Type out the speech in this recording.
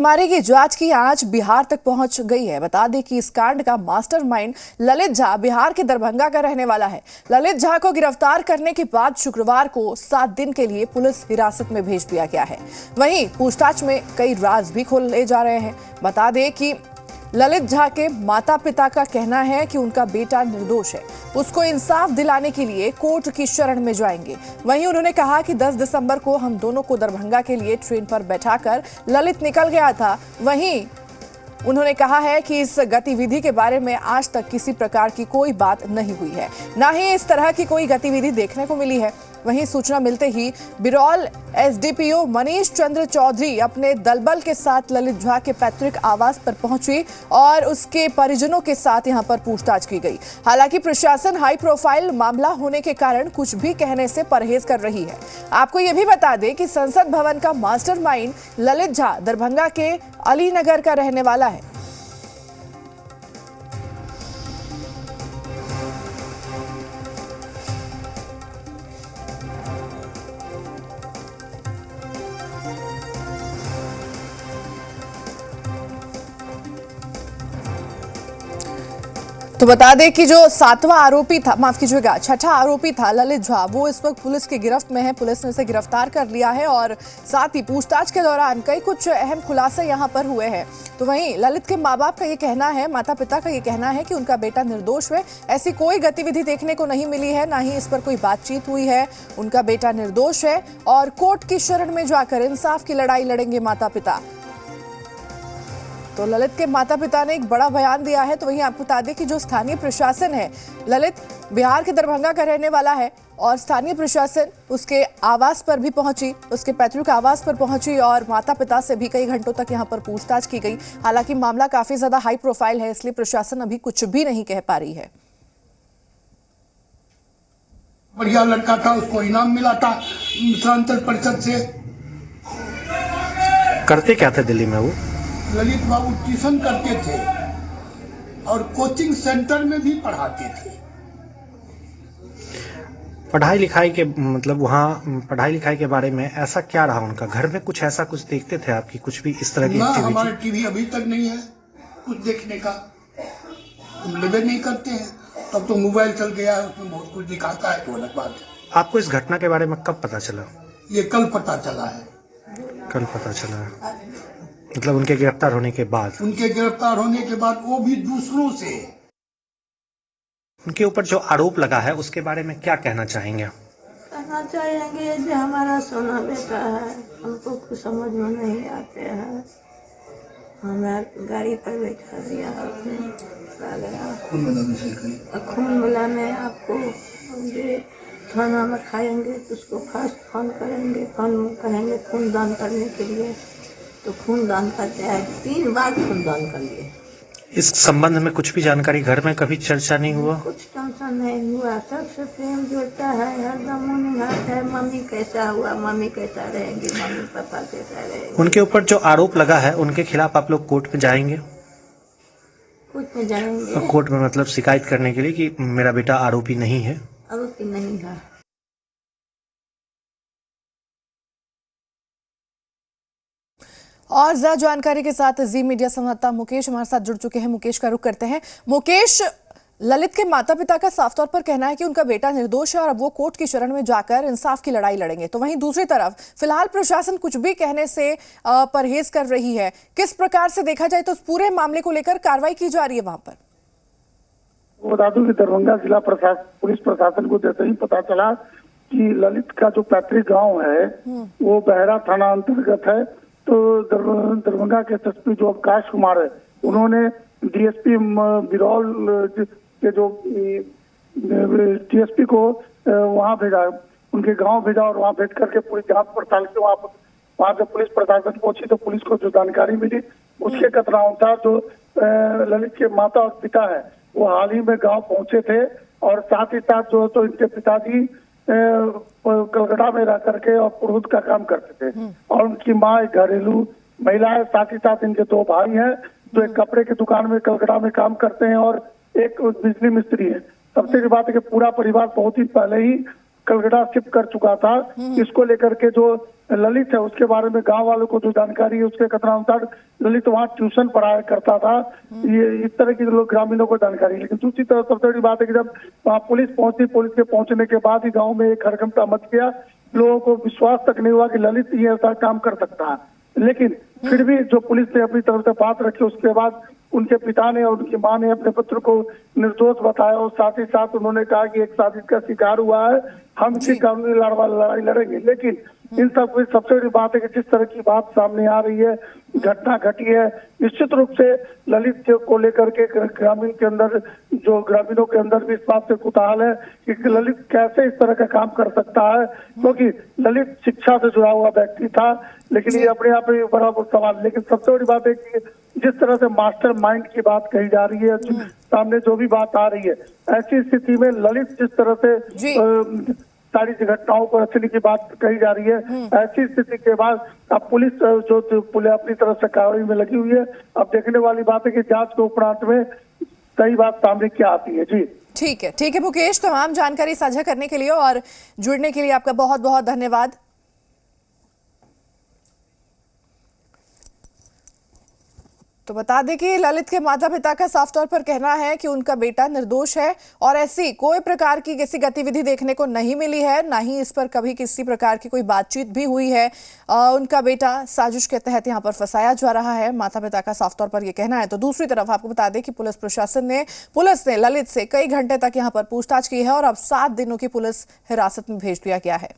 मामले की जांच की आंच बिहार तक पहुंच गई है। बता दें कि इस कांड का मास्टरमाइंड ललित झा बिहार के दरभंगा का रहने वाला है। ललित झा को गिरफ्तार करने के बाद शुक्रवार को 7 दिन के लिए पुलिस हिरासत में भेज दिया गया है। वहीं पूछताछ में कई राज भी खोले जा रहे हैं। बता दें कि ललित झा के माता पिता का कहना है कि उनका बेटा निर्दोष है, उसको इंसाफ दिलाने के लिए कोर्ट की शरण में जाएंगे। वहीं उन्होंने कहा कि 10 दिसंबर को हम दोनों को दरभंगा के लिए ट्रेन पर बैठाकर ललित निकल गया था। वहीं उन्होंने कहा है कि इस गतिविधि के बारे में आज तक किसी प्रकार की कोई बात नहीं हुई है, ना ही इस तरह की कोई गतिविधि देखने को मिली है। वहीं सूचना मिलते ही बिरौल एसडीपीओ मनीष चंद्र चौधरी अपने दलबल के साथ ललित झा के पैतृक आवास पर पहुंची और उसके परिजनों के साथ यहां पर पूछताछ की गई। हालांकि प्रशासन हाई प्रोफाइल मामला होने के कारण कुछ भी कहने से परहेज कर रही है। आपको यह भी बता दें कि संसद भवन का मास्टरमाइंड ललित झा दरभंगा के अलीनगर का रहने वाला है। तो बता दें कि जो 7वां आरोपी था, माफ कीजिएगा 6ठा आरोपी था ललित झा, वो इस वक्त पुलिस की गिरफ्त में है। पुलिस ने इसे गिरफ्तार कर लिया है और साथ ही पूछताछ के दौरान कई कुछ अहम खुलासे यहां पर हुए हैं। तो वहीं ललित के माँ बाप का ये कहना है, माता पिता का ये कहना है कि उनका बेटा निर्दोष है। ऐसी कोई गतिविधि देखने को नहीं मिली है, ना ही इस पर कोई बातचीत हुई है। उनका बेटा निर्दोष है और कोर्ट की शरण में जाकर इंसाफ की लड़ाई लड़ेंगे माता पिता। तो ललित के माता पिता ने एक बड़ा बयान दिया है। तो वहीं आपको बता दें कि जो स्थानीय प्रशासन है, ललित बिहार के दरभंगा का रहने वाला है और स्थानीय प्रशासन उसके आवास पर भी पहुंची, उसके पैतृक आवास पर पहुंची और माता पिता से भी कई घंटों तक यहां पर पूछताछ की गई। हालांकि मामला काफी ज्यादा हाई प्रोफाइल है, इसलिए प्रशासन अभी कुछ भी नहीं कह पा रही है। बढ़िया लड़का था, उसको इनाम मिला था मिथिलांचल परिषद से। करते क्या थे दिल्ली में वो? ललित बाबू ट्यूशन करते थे और कोचिंग सेंटर में भी पढ़ाते थे। पढ़ाई लिखाई के मतलब वहाँ पढ़ाई लिखाई के बारे में ऐसा क्या रहा उनका? घर में कुछ ऐसा कुछ देखते थे आपकी, कुछ भी इस तरह की एक्टिविटी? हमारे टीवी अभी तक नहीं है कुछ देखने का, लेवे नहीं करते हैं। तब तो मोबाइल चल गया है, उसमें बहुत कुछ दिखाता है, तो अलग बात है। आपको इस घटना के बारे में कब पता चला? ये कल पता चला है। कल पता चला है, मतलब उनके गिरफ्तार होने के बाद? उनके गिरफ्तार होने के बाद वो भी दूसरों से। उनके ऊपर जो आरोप लगा है उसके बारे में क्या कहना चाहेंगे? कहना चाहेंगे जो हमारा सोना बेटा है, हमको कुछ समझ में नहीं आते हैं। हमें गाड़ी पर बैठा दिया, खून मिलाने आपको थाना में खाएंगे तो उसको फर्स्ट फोन करेंगे, फोन करेंगे खून दान करने के लिए, तो खून दान करते हैं। 3 बार खून दान कर लिए। इस संबंध में कुछ भी जानकारी घर में कभी चर्चा नहीं हुआ? कुछ टेंशन नहीं हुआ, सबसे प्रेम जोड़ता है, हरदम मुनिहात है। मम्मी कैसा हुआ, मम्मी कैसा रहेंगी, मम्मी पापा कैसा रहेंगे। उनके ऊपर जो आरोप लगा है उनके खिलाफ आप लोग कोर्ट में जाएंगे? कोर्ट में जाएंगे। कोर्ट में मतलब शिकायत करने के लिए कि मेरा बेटा आरोपी नहीं है? आरोपी नहीं है। और ज्यादा जानकारी के साथ जी मीडिया संवाददाता मुकेश हमारे साथ जुड़ चुके हैं। मुकेश का रुख करते हैं। मुकेश, ललित के माता पिता का साफ तौर पर कहना है कि उनका बेटा निर्दोष है और अब वो कोर्ट की शरण में जाकर इंसाफ की लड़ाई लड़ेंगे। तो वहीं दूसरी तरफ फिलहाल प्रशासन कुछ भी कहने से परहेज कर रही है। किस प्रकार से देखा जाए तो उस पूरे मामले को लेकर कार्रवाई की जा रही है वहां पर? बता दूं कि दरभंगा जिला पुलिस प्रशासन को जैसे ही पता चला कि ललित का जो पैतृक गाँव है वो बहरा थाना अंतर्गत है, तो दरभंगा के एसएसपी जो अवकाश कुमार है, उन्होंने डीएसपी बिरौल के जो डीएसपी को वहां भेजा, उनके गांव भेजा और वहां भेज करके पूरी जांच पड़ताल की। वहां जब पुलिस प्रशासन पहुंची तो पुलिस को जो जानकारी मिली उसके कतरानुसार जो ललित के माता और पिता है वो हाल ही में गाँव पहुंचे थे और साथ ही साथ जो तो इनके पिताजी कलकत्ता में रह करके और पुरोहित का काम करते थे और उनकी माँ एक घरेलू महिला है। साथ ही साथ इनके 2 भाई हैं जो एक कपड़े की दुकान में कलकत्ता में काम करते हैं और एक बिजली मिस्त्री है। सबसे बड़ी बात है कि पूरा परिवार बहुत ही पहले ही कलकत्ता शिफ्ट कर चुका था। इसको लेकर के जो ललित है उसके बारे में गांव वालों को जो जानकारी है उसके कथनानुसार ललित वहाँ ट्यूशन पढ़ाया करता था। ये इस तरह की लोग ग्रामीणों को जानकारी है। लेकिन दूसरी तरफ सबसे बड़ी बात है कि जब वहाँ पुलिस पहुंची, पुलिस के पहुंचने के बाद ही गाँव में एक हड़कंप मच गया। लोगों को विश्वास तक नहीं हुआ कि ललित ही ऐसा काम कर सकता है। लेकिन फिर भी जो पुलिस ने अपनी तरफ से बात रखी, उसके बाद उनके पिता ने और उनकी मां ने अपने पुत्र को निर्दोष बताया और साथ ही साथ उन्होंने कहा कि एक साजिश का शिकार हुआ है, हम इसी कानूनी लड़ाई लड़ेंगे। लेकिन इन सब में सबसे बड़ी बात है कि जिस तरह की बात सामने आ रही है, घटना घटी है, निश्चित रूप से ललित को लेकर के ग्रामीण के अंदर, जो ग्रामीणों के अंदर भी इस बात से कुतूहल है कि ललित कैसे इस तरह का काम कर सकता है, क्योंकि ललित शिक्षा से जुड़ा हुआ व्यक्ति था। लेकिन ये अपने आप में बड़ा सवाल। लेकिन सबसे बड़ी बात है कि जिस तरह से मास्टर माइंड की बात कही जा रही है, सामने जो भी बात आ रही है, ऐसी स्थिति में ललित जिस तरह से सारी घटनाओं को रचने की बात कही जा रही है, ऐसी स्थिति के बाद अब पुलिस जो पुलिस अपनी तरफ से कार्रवाई में लगी हुई है। अब देखने वाली बात है कि जांच के उपरांत में सही बात सामने क्या आती है। जी ठीक है मुकेश, तमाम जानकारी साझा करने के लिए और जुड़ने के लिए आपका बहुत बहुत धन्यवाद। तो बता दें कि ललित के माता पिता का साफ तौर पर कहना है कि उनका बेटा निर्दोष है और ऐसी कोई प्रकार की किसी गतिविधि देखने को नहीं मिली है, ना ही इस पर कभी किसी प्रकार की कोई बातचीत भी हुई है। उनका बेटा साजिश के तहत यहाँ पर फंसाया जा रहा है, माता पिता का साफ तौर पर यह कहना है। तो दूसरी तरफ आपको बता दें कि पुलिस प्रशासन ने ललित से कई घंटे तक यहाँ पर पूछताछ की है और अब 7 दिनों की पुलिस हिरासत में भेज दिया गया है।